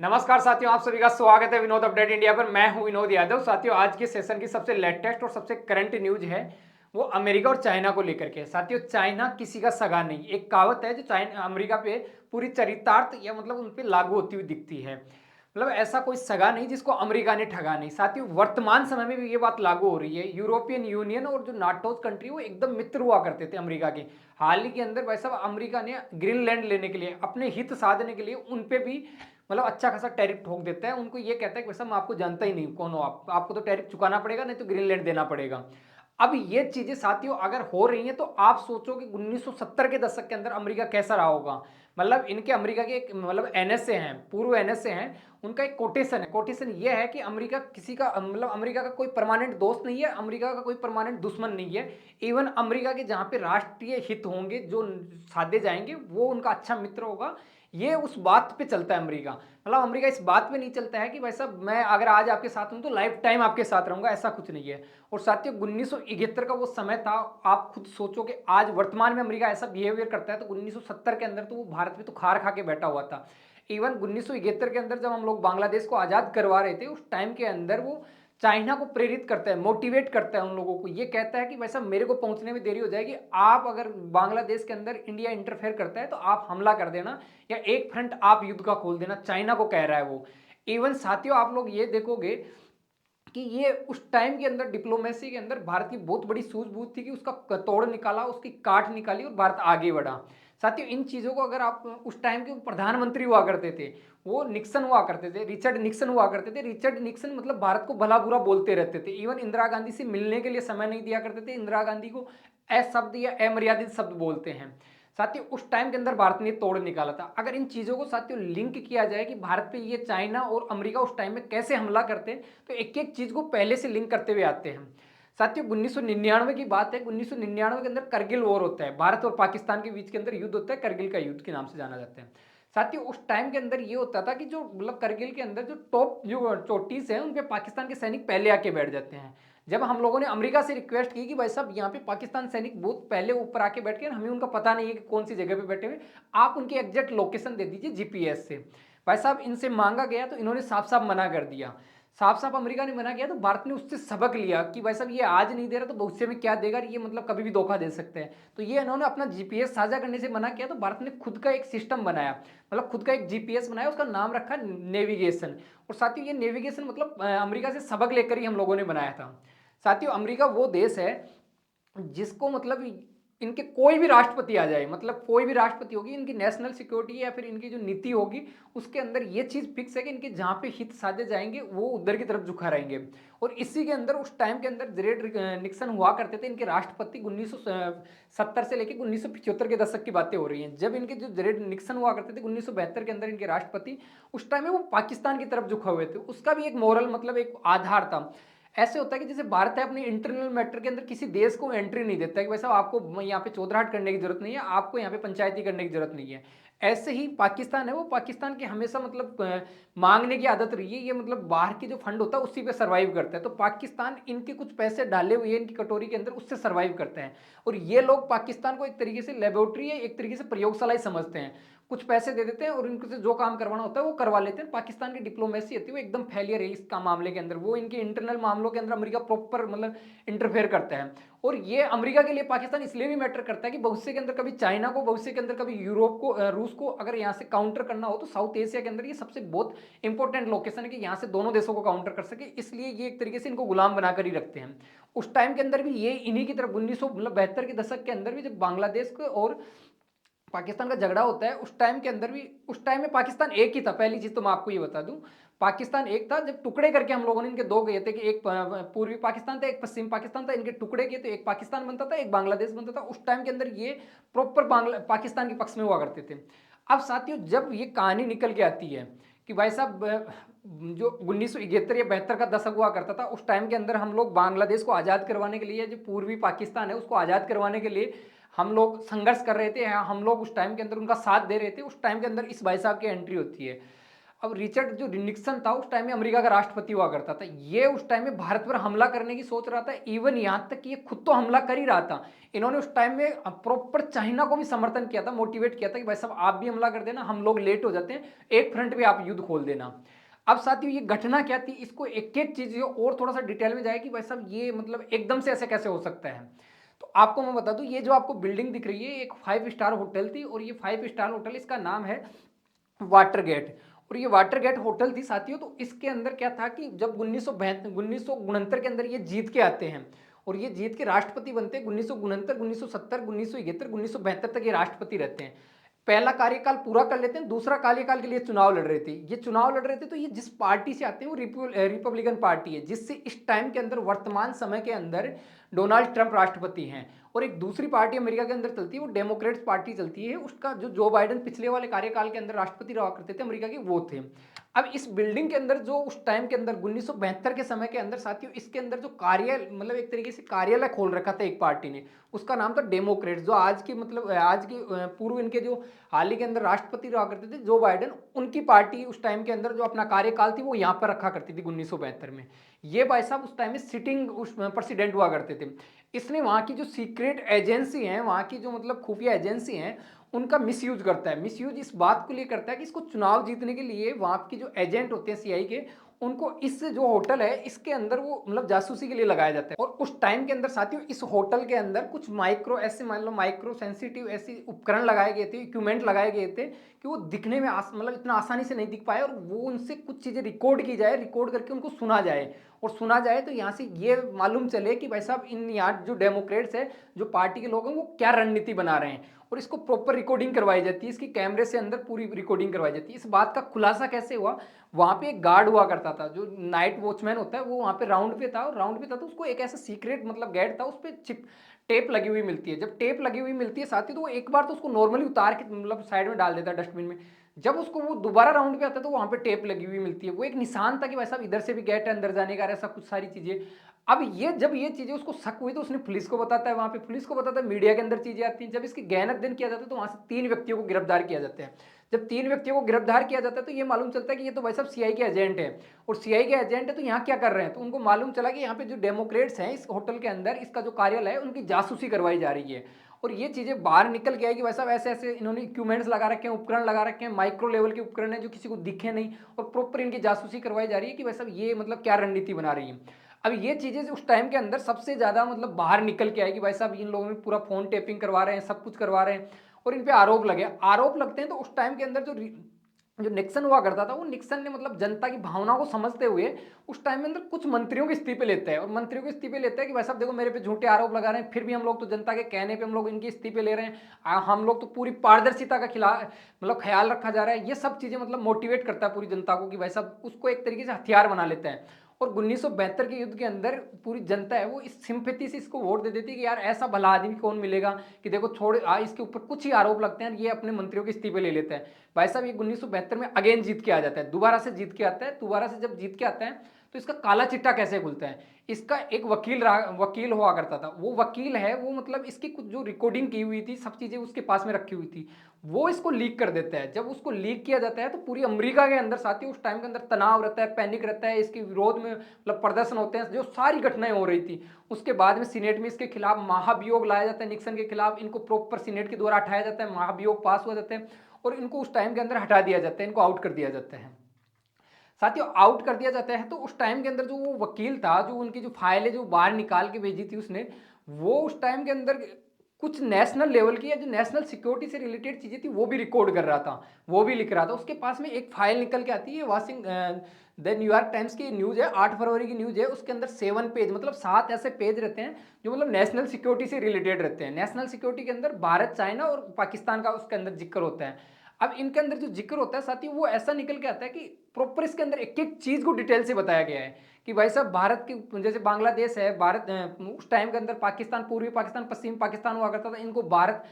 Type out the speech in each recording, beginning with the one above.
नमस्कार साथियों, आप सभी का स्वागत है विनोद अपडेट इंडिया पर। मैं हूं विनोद यादव। साथियों, आज के सेशन की सबसे लेटेस्ट और सबसे करंट न्यूज है वो अमेरिका और चाइना को लेकर के। साथियों, चाइना किसी का सगा नहीं, एक कहावत है जो चाइना अमेरिका पे पूरी चरितार्थ या मतलब उन पे लागू होती हुई दिखती है। मतलब ऐसा कोई सगा नहीं जिसको अमेरिका ने ठगा नहीं। साथियों, वर्तमान समय में भी ये बात लागू हो रही है। यूरोपियन यूनियन और जो नाटोज कंट्री वो एकदम मित्र हुआ करते थे अमेरिका के। हाल ही के अंदर भाई साहब अमेरिका ने ग्रीनलैंड लेने के लिए, अपने हित साधने के लिए उन पे भी मतलब अच्छा खासा टैरिफ ठोक देता है। उनको ये कहता है कि वैसा मैं आपको जानता ही नहीं कौन हो आप, आपको तो टैरिफ चुकाना पड़ेगा, नहीं तो ग्रीनलैंड देना पड़ेगा। अब ये चीजें साथियों अगर हो रही हैं तो आप सोचो कि 1970 के दशक के अंदर अमेरिका कैसा रहा होगा। मतलब इनके अमेरिका के एक मतलब एनएसए हैं, पूर्व एनएसए हैं, उनका एक कोटेशन है। कोटेशन ये है कि अमेरिका किसी का मतलब अमेरिका का कोई परमानेंट दोस्त नहीं है, अमेरिका का कोई परमानेंट दुश्मन नहीं है। इवन अमेरिका के जहां पे राष्ट्रीय हित होंगे जो साधे जाएंगे वो उनका अच्छा मित्र होगा। ये उस बात पे चलता है अमेरिका। मतलब अमेरिका इस बात पे नहीं चलता है कि भाई साहब मैं अगर आज आपके साथ हूं तो लाइफ टाइम आपके साथ रहूंगा, ऐसा कुछ नहीं है। और साथियों 1971 का वो समय था। आप खुद सोचो कि आज वर्तमान में अमेरिका ऐसा बिहेवियर करता है तो 1970 के अंदर तो वो भारत में तो खार खा के बैठा हुआ था। इवन 1971 के अंदर जब हम लोग बांग्लादेश को आजाद करवा रहे थे उस टाइम के अंदर वो चाइना को प्रेरित करता है, मोटिवेट करता है उन लोगों को। ये कहता है कि वैसा मेरे को पहुंचने में देरी हो जाएगी, आप अगर बांग्लादेश के अंदर इंडिया इंटरफेयर करता है तो आप हमला कर देना या एक फ्रंट आप युद्ध का खोल देना, चाइना को कह रहा है वो। इवन साथियों आप लोग ये देखोगे कि ये उस टाइम के अंदर डिप्लोमेसी के अंदर भारत की बहुत बड़ी सूझबूझ थी कि उसका तोड़ निकाला, उसकी काट निकाली और भारत आगे बढ़ा। साथियों इन चीजों को अगर आप उस टाइम के प्रधानमंत्री हुआ करते थे, वो निक्सन हुआ करते थे, रिचर्ड निक्सन हुआ करते थे। रिचर्ड निक्सन मतलब भारत को भला बुरा बोलते रहते थे। इवन इंदिरा गांधी से मिलने के लिए समय नहीं दिया करते थे, इंदिरा गांधी को अशब्द या अमर्यादित शब्द बोलते हैं। साथियों उस टाइम के अंदर भारत ने तोड़ निकाला था। अगर इन चीजों को साथियों लिंक किया जाए कि भारत पे ये चाइना और अमेरिका उस टाइम में कैसे हमला करते हैं तो एक एक चीज को पहले से लिंक करते हुए आते हैं। साथियों 1999 की बात है। 1999 के अंदर करगिल वॉर होता है, भारत और पाकिस्तान के बीच के अंदर युद्ध होता है, करगिल का युद्ध के नाम से जाना जाता है। साथियों उस टाइम के अंदर ये होता था कि जो मतलब करगिल के अंदर जो टॉप जो चोटीज है उन पे पाकिस्तान के सैनिक पहले आके बैठ जाते हैं। जब हम लोगों ने अमेरिका से रिक्वेस्ट की कि भाई साहब यहाँ पे पाकिस्तान सैनिक बहुत पहले ऊपर आके बैठ के, हमें उनका पता नहीं है कि कौन सी जगह पे बैठे हुए, आप उनकी एग्जैक्ट लोकेशन दे दीजिए जीपीएस से। भाई साहब इनसे मांगा गया तो इन्होंने साफ साफ मना कर दिया। साफ साफ अमेरिका ने मना किया तो भारत ने उससे सबक लिया कि भाई साहब ये आज नहीं दे रहा तो भविष्य में क्या देगा, ये मतलब कभी भी धोखा दे सकते हैं। तो ये इन्होंने अपना जीपीएस साझा करने से मना किया तो भारत ने खुद का एक सिस्टम बनाया, मतलब खुद का एक जीपीएस बनाया, उसका नाम रखा नेविगेशन। और साथियों ये नेविगेशन मतलब अमेरिका से सबक लेकर ही हम लोगों ने बनाया था। साथियों अमेरिका वो देश है जिसको मतलब इनके कोई भी राष्ट्रपति आ जाए, मतलब कोई भी राष्ट्रपति होगी, इनकी नेशनल सिक्योरिटी या फिर इनकी जो नीति होगी उसके अंदर ये चीज फिक्स है कि इनके जहां पे हित साधे जाएंगे वो उधर की तरफ झुका रहेंगे। और इसी के अंदर उस टाइम के अंदर जेरेड निक्सन हुआ करते थे इनके राष्ट्रपति। 1970 से लेकर 1975 के दशक की बातें हो रही हैं, जब इनके जो जेरेड निक्सन हुआ करते थे 1972 के अंदर इनके राष्ट्रपति, उस टाइम में वो पाकिस्तान की तरफ झुका हुए थे। उसका भी एक मोरल मतलब एक आधार था। ऐसे होता है कि जैसे भारत है अपने इंटरनल मैटर के अंदर किसी देश को एंट्री नहीं देता है कि वैसा आपको यहाँ पे चौधराहट करने की जरूरत नहीं है, आपको यहाँ पे पंचायती करने की जरूरत नहीं है। ऐसे ही पाकिस्तान है, वो पाकिस्तान के हमेशा मतलब मांगने की आदत रही है। ये मतलब बाहर की जो फंड होता है उसी पे सर्वाइव करता है। तो पाकिस्तान इनके कुछ पैसे डाले हुए हैं इनकी कटोरी के अंदर, उससे सर्वाइव करते हैं। और ये लोग पाकिस्तान को एक तरीके से लेबोरेटरी है, एक तरीके से प्रयोगशाला ही समझते हैं। कुछ पैसे दे देते हैं और इनसे जो काम करवाना होता है वो करवा लेते हैं। पाकिस्तान की डिप्लोमेसी होती है वो एकदम फेलियर है इसका मामले के अंदर। वो इनके इंटरनल मामलों के अंदर अमेरिका प्रॉपर मतलब इंटरफेयर करता है। और ये अमेरिका के लिए पाकिस्तान इसलिए भी मैटर करता है कि भविष्य के अंदर कभी चाइना को, भविष्य के अंदर कभी यूरोप को, रूस को अगर यहाँ से काउंटर करना हो तो साउथ एशिया के अंदर ये सबसे बहुत इंपॉर्टेंट लोकेशन है कि यहाँ से दोनों देशों को काउंटर कर सके। इसलिए ये एक तरीके से इनको गुलाम बनाकर ही रखते हैं। उस टाइम के अंदर भी ये इन्हीं की तरफ 1972 के दशक के अंदर भी जब बांग्लादेश को और पाकिस्तान का झगड़ा होता है उस टाइम के अंदर भी, उस टाइम में पाकिस्तान एक ही था। पहली चीज तो मैं आपको ये बता दूं, पाकिस्तान एक था। जब टुकड़े करके हम लोगों ने इनके दो गए थे कि एक पूर्वी पाकिस्तान था एक पश्चिम पाकिस्तान था, इनके टुकड़े किए तो एक पाकिस्तान बनता था एक बांग्लादेश बनता था। उस टाइम के अंदर ये प्रॉपर बांग्ला पाकिस्तान के पक्ष में हुआ करते थे। अब साथियों जब ये कहानी निकल के आती है कि भाई साहब जो 1971 या 72 का दशक हुआ करता था उस टाइम के अंदर हम लोग बांग्लादेश को आज़ाद करवाने के लिए, जो पूर्वी पाकिस्तान है उसको आज़ाद करवाने के लिए हम लोग संघर्ष कर रहे थे, हम लोग उस टाइम के अंदर उनका साथ दे रहे थे। उस टाइम के अंदर इस भाई साहब की एंट्री होती है। अब रिचर्ड जो निक्सन था उस टाइम में अमेरिका का राष्ट्रपति हुआ करता था, ये उस टाइम में भारत पर हमला करने की सोच रहा था। इवन यहाँ तक कि ये खुद तो हमला कर ही रहा था। इन्होंने उस टाइम में प्रॉपर चाइना को भी समर्थन किया था, मोटिवेट किया था कि भाई साहब आप भी हमला कर देना, हम लोग लेट हो जाते हैं, एक फ्रंट पे आप युद्ध खोल देना। अब साथियों ये घटना क्या थी, इसको एक एक चीज और थोड़ा सा डिटेल में जाए कि भाई साहब ये मतलब एकदम से ऐसे कैसे हो सकता है। तो आपको मैं बता दूं, ये जो आपको बिल्डिंग दिख रही है एक 5 स्टार होटल थी, और ये 5 स्टार होटल, इसका नाम है वाटर गेट। और ये वाटर गेट होटल थी साथियों। तो इसके अंदर क्या था कि जब 1969 के अंदर ये जीत के आते हैं और ये जीत के राष्ट्रपति बनते हैं, 1969, 1970, 1971, 1972 तक ये राष्ट्रपति रहते हैं। पहला कार्यकाल पूरा कर लेते हैं, दूसरा कार्यकाल के लिए चुनाव लड़ रहे थे। ये चुनाव लड़ रहे थे तो ये जिस पार्टी से आते हैं वो रिपब्लिकन पार्टी है, जिससे इस टाइम के अंदर वर्तमान समय के अंदर डोनाल्ड ट्रंप राष्ट्रपति हैं। और एक दूसरी पार्टी अमेरिका के अंदर चलती है, वो डेमोक्रेट्स पार्टी चलती है, उसका जो बाइडेन पिछले वाले कार्यकाल के अंदर राष्ट्रपति रहा करते थे अमेरिका के, वो थे। अब इस बिल्डिंग के अंदर जो उस टाइम के अंदर 1972 के समय के अंदर साथियों, इसके अंदर जो कार्यालय मतलब एक तरीके से कार्यालय खोल रखा था एक पार्टी ने, उसका नाम था डेमोक्रेट्स। जो आज की मतलब आज की पूर्व इनके जो हाल ही के अंदर राष्ट्रपति रहा करते थे जो बाइडेन, उनकी पार्टी उस टाइम के अंदर जो अपना कार्यकाल थी वो यहाँ पर रखा करती थी 1972 में। ये भाई साहब उस टाइम में सिटिंग उस प्रेसिडेंट हुआ करते थे। इसने वहाँ की जो सीक्रेट एजेंसी हैं, वहाँ की जो मतलब खुफिया एजेंसी हैं, उनका मिसयूज करता है। मिसयूज इस बात को लिए करता है कि इसको चुनाव जीतने के लिए वहाँ के जो एजेंट होते हैं सीआई के, उनको इस जो होटल है इसके अंदर वो मतलब जासूसी के लिए लगाया जाता है। और उस टाइम के अंदर साथियों इस होटल के अंदर कुछ माइक्रो ऐसे मान लो माइक्रो सेंसिटिव ऐसे उपकरण लगाए गए थे, इक्विपमेंट लगाए गए थे कि वो दिखने में मतलब इतना आसानी से नहीं दिख पाए, और वो उनसे कुछ चीज़ें रिकॉर्ड की जाए, रिकॉर्ड करके उनको सुना जाए। और सुना जाए तो यहाँ से ये मालूम चले कि भाई साहब इन यहाँ जो डेमोक्रेट्स है, जो पार्टी के लोग हैं, वो क्या रणनीति बना रहे हैं। और इसको प्रॉपर रिकॉर्डिंग करवाई जाती है, इसकी कैमरे से अंदर पूरी रिकॉर्डिंग करवाई जाती है। इस बात का खुलासा कैसे हुआ, वहाँ पे एक गार्ड हुआ करता था, जो नाइट वॉचमैन होता है, वो वहाँ पे राउंड पे था, और राउंड पे था तो उसको एक ऐसा सीक्रेट मतलब गेट था, उस पर चिप टेप लगी हुई मिलती है। जब टेप लगी हुई मिलती है साथी, तो वो एक बार तो उसको नॉर्मली उतार के मतलब साइड में डाल देता है डस्टबिन में। जब उसको वो दोबारा राउंड पे आता है तो वहाँ पे टेप लगी हुई मिलती है। वो एक निशान था कि भाई साहब इधर से भी गेट है अंदर जाने का, ऐसा कुछ सारी चीज़ें। अब ये जब ये चीज़ें उसको शक हुई तो उसने पुलिस को बताता है, वहाँ पे पुलिस को बताता है, मीडिया के अंदर चीज़ें आती हैं। जब इसकी गहन अध्ययन किया जाता है तो वहाँ से 3 व्यक्तियों को गिरफ्तार किया जाता है। जब 3 व्यक्तियों को गिरफ्तार किया जाता है तो ये मालूम चलता है कि ये तो भाई साहब सीआई के एजेंट है। और सीआई के एजेंट है तो यहाँ क्या कर रहे हैं, तो उनको मालूम चला कि यहाँ पे जो डेमोक्रेट्स हैं इस होटल के अंदर, इसका जो कार्यालय है, उनकी जासूसी करवाई जा रही है। और ये चीज़ें बाहर निकल के आएगी, वैसा ऐसे ऐसे इन्होंने इक्विपमेंट्स लगा रखे हैं, उपकरण लगा रखे हैं, माइक्रो लेवल के उपकरण है जो किसी को दिखे नहीं, और प्रॉपर इनकी जासूसी करवाई जा रही है कि वैसा ये मतलब क्या रणनीति बना रही है। अब ये चीज़ें उस टाइम के अंदर सबसे ज़्यादा मतलब बाहर निकल के आएगी, भाई साहब इन लोगों ने पूरा फोन टेपिंग करवा रहे हैं, सब कुछ करवा रहे हैं, और इन पे आरोप लगते हैं। तो उस टाइम के अंदर जो निक्सन हुआ करता था, वो निक्सन ने मतलब जनता की भावना को समझते हुए उस टाइम में अंदर कुछ मंत्रियों के इस्तीफे लेते हैं, और मंत्रियों के इस्तीफे लेते हैं कि भाई साहब देखो मेरे पे झूठे आरोप लगा रहे हैं, फिर भी हम लोग तो जनता के कहने पे हम लोग इनके इस्तीफे ले रहे हैं, हम लोग तो पूरी पारदर्शिता का खिलाफ मतलब ख्याल रखा जा रहा है। ये सब चीज़ें मतलब मोटिवेट करता है पूरी जनता को कि भाई साहब उसको एक तरीके से हथियार बना लेते हैं। और 1972 के युद्ध के अंदर पूरी जनता है वो इस सिंपैथी से इसको वोट दे देती है कि यार ऐसा भला आदमी कौन मिलेगा कि देखो छोड़ इसके ऊपर कुछ ही आरोप लगते हैं, ये अपने मंत्रियों के इस्तीफे ले लेते हैं। भाई साहब ये 1972 में अगेन जीत के आ जाता है, दोबारा से जीत के आता है। दोबारा से जब जीत के आता है तो इसका काला चिट्ठा कैसे खुलता है, इसका एक वकील हुआ करता था। वो वकील है वो मतलब इसकी कुछ जो रिकॉर्डिंग की हुई थी, सब चीज़ें उसके पास में रखी हुई थी, वो इसको लीक कर देता है। जब उसको लीक किया जाता है तो पूरी अमेरिका के अंदर साथी उस टाइम के अंदर तनाव रहता है, पैनिक रहता है, इसके विरोध में मतलब प्रदर्शन होते हैं, जो सारी घटनाएं हो रही थी। उसके बाद में सीनेट में इसके खिलाफ महाभियोग लाया जाता है, निक्सन के खिलाफ। इनको प्रॉपर सीनेट के द्वारा हटाया जाता है, महाभियोग पास हो जाते हैं, और इनको उस टाइम के अंदर हटा दिया जाता है, इनको आउट कर दिया जाता है। साथियों आउट कर दिया जाता है तो उस टाइम के अंदर जो वो वकील था, जो उनकी जो फाइलें जो बाहर निकाल के भेजी थी उसने, वो उस टाइम के अंदर कुछ नेशनल लेवल की या जो नेशनल सिक्योरिटी से रिलेटेड चीज़ें थी वो भी रिकॉर्ड कर रहा था, वो भी लिख रहा था। उसके पास में एक फाइल निकल के आती है, द न्यूयॉर्क टाइम्स की न्यूज़ है, 8 फरवरी की न्यूज़ है। उसके अंदर 7 पेज मतलब 7 ऐसे पेज रहते हैं जो मतलब नेशनल सिक्योरिटी से रिलेटेड रहते हैं। नेशनल सिक्योरिटी के अंदर भारत, चाइना और पाकिस्तान का उसके अंदर जिक्र होता है। अब इनके अंदर जो जिक्र होता है साथी, वो ऐसा निकल के आता है कि प्रॉपर इसके अंदर एक एक चीज़ को डिटेल से बताया गया है कि भाई साहब भारत की जैसे बांग्लादेश है, भारत उस टाइम के अंदर पाकिस्तान, पूर्वी पाकिस्तान, पश्चिमी पाकिस्तान हुआ करता था, इनको भारत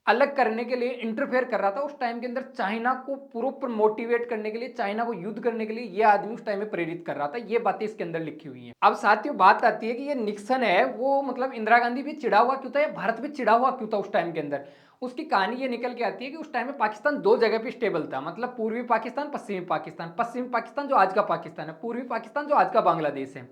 अलग करने के लिए इंटरफेयर कर रहा था। उस टाइम के अंदर चाइना को प्रॉपर मोटिवेट करने के लिए, चाइना को युद्ध करने के लिए ये आदमी उस टाइम में प्रेरित कर रहा था। ये बातें इसके अंदर लिखी हुई हैं। अब साथियों बात आती है कि ये निक्सन है वो मतलब इंदिरा गांधी भी चिढ़ा हुआ क्यों था, या भारत भी चिढ़ा हुआ क्यों था उस टाइम के अंदर। उसकी कहानी ये निकल के आती है कि उस टाइम में पाकिस्तान दो जगह पे स्टेबल था, मतलब पूर्वी पाकिस्तान, पश्चिमी पाकिस्तान। पश्चिमी पाकिस्तान जो आज का पाकिस्तान है, पूर्वी पाकिस्तान जो आज का बांग्लादेश है।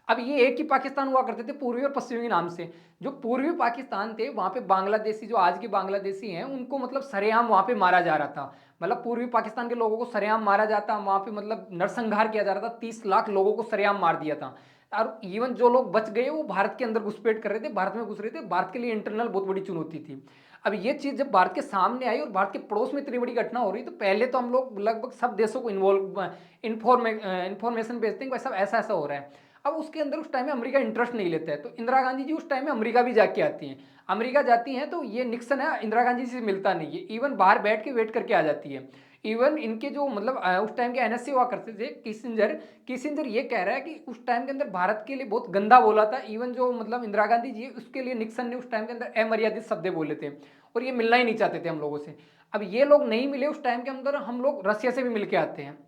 अब ये एक ही पाकिस्तान हुआ करते थे, पूर्वी और पश्चिमी के नाम से। जो पूर्वी पाकिस्तान थे वहां पे बांग्लादेशी, जो आज के बांग्लादेशी हैं, उनको मतलब सरेआम वहां पे मारा जा रहा था। मतलब पूर्वी पाकिस्तान के लोगों को सरेआम मारा जाता, वहां पे मतलब नरसंहार किया जा रहा था। 30 लाख लोगों को सरेआम मार दिया था। और इवन जो लोग बच गए वो भारत के अंदर घुसपैठ कर रहे थे, भारत में घुस रहे थे। भारत के लिए इंटरनल बहुत बड़ी चुनौती थी। अब ये चीज जब भारत के सामने आई और भारत के पड़ोस में इतनी बड़ी घटना हो रही, तो पहले तो हम लोग लगभग सब देशों को इन्वॉल्व इंफॉर्मेशन भेजते हैं कि भाई ऐसा ऐसा हो रहा है। अब उसके अंदर उस टाइम में अमेरिका इंटरेस्ट नहीं लेता है, तो इंदिरा गांधी जी उस टाइम में अमेरिका भी जाके आती हैं। अमेरिका जाती हैं तो ये निक्सन है इंदिरा गांधी जी से मिलता नहीं है, इवन बाहर बैठ के वेट करके आ जाती है। इवन इनके जो मतलब उस टाइम के एनएससी हुआ करते थे, किसिंजर, किसिंजर ये कह रहा है कि उस टाइम के अंदर भारत के लिए बहुत गंदा बोला था। इवन जो मतलब इंदिरा गांधी जी उसके लिए निक्सन ने उस टाइम के अंदर अमर्यादित शब्द बोले थे, और ये मिलना ही नहीं चाहते थे हम लोगों से। अब ये लोग नहीं मिले उस टाइम के अंदर, हम लोग रशिया से भी मिलके आते हैं,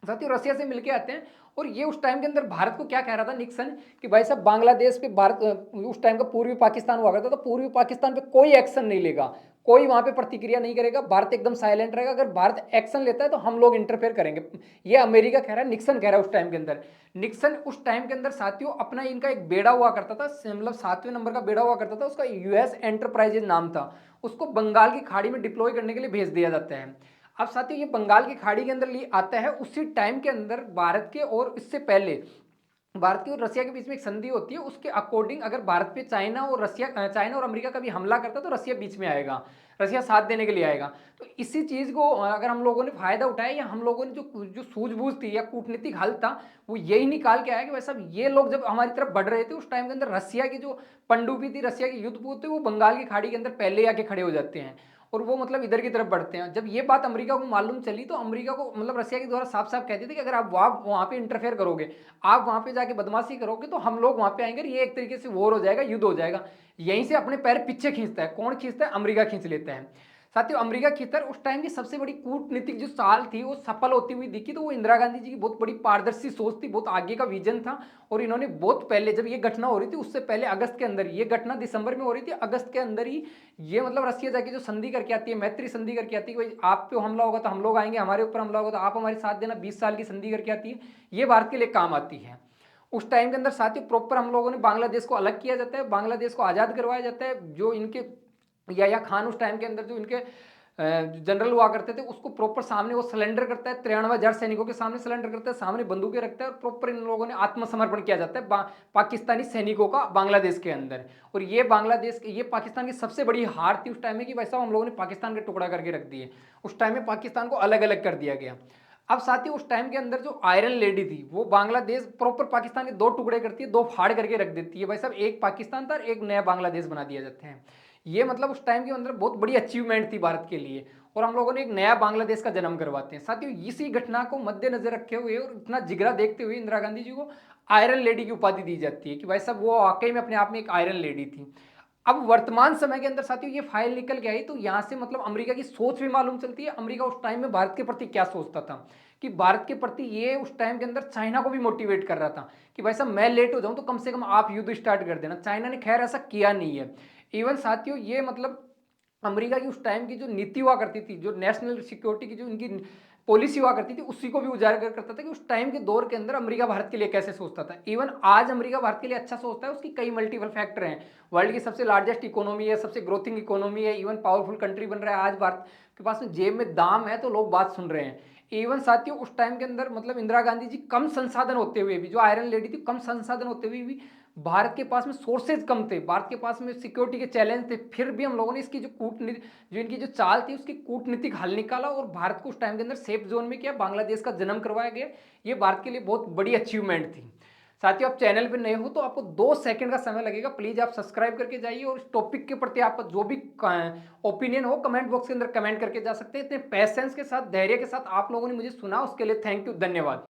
साथियों रशिया से मिलके आते हैं। और ये उस टाइम के अंदर भारत को क्या कह रहा था निक्सन कि भाई साहब बांग्लादेश पे भारत, उस टाइम का पूर्वी पाकिस्तान हुआ करता था, तो पूर्वी पाकिस्तान पे कोई एक्शन नहीं लेगा, कोई वहां पे प्रतिक्रिया नहीं करेगा, भारत एकदम साइलेंट रहेगा। अगर भारत एक्शन लेता है तो हम लोग इंटरफेयर करेंगे। ये अमेरिका कह रहा है, निक्सन कह रहा है उस टाइम के अंदर। निक्सन उस टाइम के अंदर साथियों अपना इनका एक बेड़ा हुआ करता था, मतलब 7वें नंबर का बेड़ा हुआ करता था, उसका यूएस एंटरप्राइजेज नाम था। उसको बंगाल की खाड़ी में डिप्लॉय करने के लिए भेज दिया जाता है। अब साथियों ये बंगाल की खाड़ी के अंदर लिए आता है, उसी टाइम के अंदर भारत के और इससे पहले भारत की और रसिया के बीच में एक संधि होती है। उसके अकॉर्डिंग अगर भारत पे चाइना और अमेरिका कभी हमला करता है तो रसिया बीच में आएगा, रसिया साथ देने के लिए आएगा। तो इसी चीज को अगर हम लोगों ने फायदा उठाया, या हम लोगों ने जो जो सूझबूझ थी या कूटनीतिक हल था, वो यही निकाल के आया कि वैसा ये लोग जब हमारी तरफ बढ़ रहे थे उस टाइम के अंदर रसिया की जो पनडुब्बी थी, रसिया के युद्धपोत थे, वो बंगाल की खाड़ी के अंदर पहले आके खड़े हो जाते हैं, और वो मतलब इधर की तरफ बढ़ते हैं। जब ये बात अमेरिका को मालूम चली तो अमेरिका को मतलब रसिया के द्वारा साफ साफ कहते थे कि अगर आप वहां पे इंटरफेयर करोगे, आप वहां पे जाके बदमाशी करोगे, तो हम लोग वहां पे आएंगे, ये एक तरीके से वॉर हो जाएगा, युद्ध हो जाएगा। यहीं से अपने पैर पीछे खींचता है, कौन खींचता है? अमेरिका खींच लेता है। साथियों अमेरिका की तरफ उस टाइम की सबसे बड़ी कूटनीतिक जो चाल थी वो सफल होती हुई दिखी, तो वो इंदिरा गांधी जी की बहुत बड़ी पारदर्शी सोच थी, बहुत आगे का विजन था। और इन्होंने बहुत पहले जब ये घटना हो रही थी उससे पहले अगस्त के अंदर, ये घटना दिसंबर में हो रही थी, अगस्त के अंदर ही ये मतलब रसिया जाके जो संधि करके आती है, मैत्री संधि करके आती है कि भाई आप पे हमला होगा तो हम लोग आएंगे, हमारे ऊपर हमला होगा तो आप हमारे साथ देना, 20 साल की संधि करके आती है। ये भारत के लिए काम आती है। उस टाइम के अंदर साथियों प्रॉपर हम लोगों ने बांग्लादेश को अलग किया जाता है, बांग्लादेश को आज़ाद करवाया जाता है। जो इनके या खान उस टाइम के अंदर जो इनके जनरल हुआ करते थे, उसको प्रॉपर सामने वो सिलेंडर करता है, 93,000 सैनिकों के सामने सिलेंडर करता है, सामने बंदूकें रखता है, और प्रॉपर इन लोगों ने आत्मसमर्पण किया जाता है पाकिस्तानी सैनिकों का बांग्लादेश के अंदर। और ये पाकिस्तान की सबसे बड़ी हार थी उस टाइम में कि वैसा हम लोगों ने पाकिस्तान के टुकड़ा करके रख दिए, उस टाइम में पाकिस्तान को अलग अलग कर दिया गया। अब साथ ही उस टाइम के अंदर जो आयरन लेडी थी वो बांग्लादेश प्रॉपर पाकिस्तान के दो टुकड़े करती है, दो फाड़ करके रख देती है, भाई साहब एक पाकिस्तान था और एक नया बांग्लादेश बना दिया जाते हैं। ये मतलब उस टाइम के अंदर बहुत बड़ी अचीवमेंट थी भारत के लिए, और हम लोगों ने एक नया बांग्लादेश का जन्म करवाते हैं। साथियों इसी घटना को मद्देनजर रखे हुए और इतना जिगरा देखते हुए इंदिरा गांधी जी को आयरन लेडी की उपाधि दी जाती है कि भाई साहब वो वाकई में अपने आप में एक आयरन लेडी थी। अब वर्तमान समय के अंदर साथियों ये फाइल निकल के आई तो यहाँ से मतलब अमेरिका की सोच भी मालूम चलती है, अमेरिका उस टाइम में भारत के प्रति क्या सोचता था, कि भारत के प्रति ये उस टाइम के अंदर चाइना को भी मोटिवेट कर रहा था कि भाई साहब मैं लेट हो जाऊं तो कम से कम आप युद्ध स्टार्ट कर देना। चाइना ने खैर ऐसा किया नहीं है। इवन साथियों ये मतलब अमेरिका की उस टाइम की जो नीति हुआ करती थी, जो नेशनल सिक्योरिटी की जो इनकी पॉलिसी हुआ करती थी, उसी को भी उजागर करता था कि उस टाइम के दौर के अंदर अमेरिका भारत के लिए कैसे सोचता था। इवन आज अमेरिका भारत के लिए अच्छा सोचता है, उसकी कई मल्टीपल फैक्टर हैं। वर्ल्ड की सबसे लार्जेस्ट इकोनॉमी है, सबसे ग्रोथिंग इकोनॉमी है, इवन पावरफुल कंट्री बन रहा है। आज भारत के पास में जेब में दाम है तो लोग बात सुन रहे हैं। इवन साथियों उस टाइम के अंदर मतलब इंदिरा गांधी जी कम संसाधन होते हुए भी, जो आयरन लेडी थी कम संसाधन होते हुए भी, भारत के पास में सोर्सेज कम थे, भारत के पास में सिक्योरिटी के चैलेंज थे, फिर भी हम लोगों ने इसकी जो कूटनीति, जो इनकी जो चाल थी उसकी कूटनीतिक हल निकाला और भारत को उस टाइम के अंदर सेफ जोन में किया, बांग्लादेश का जन्म करवाया गया। ये भारत के लिए बहुत बड़ी अचीवमेंट थी। साथियों आप चैनल पर नए हो तो आपको 2 सेकंड का समय लगेगा, प्लीज आप सब्सक्राइब करके जाइए, और इस टॉपिक के प्रति आपका जो भी ओपिनियन हो कमेंट बॉक्स के अंदर कमेंट करके जा सकते हैं। इतने पैसेंस के साथ, धैर्य के साथ आप लोगों ने मुझे सुना, उसके लिए थैंक यू, धन्यवाद।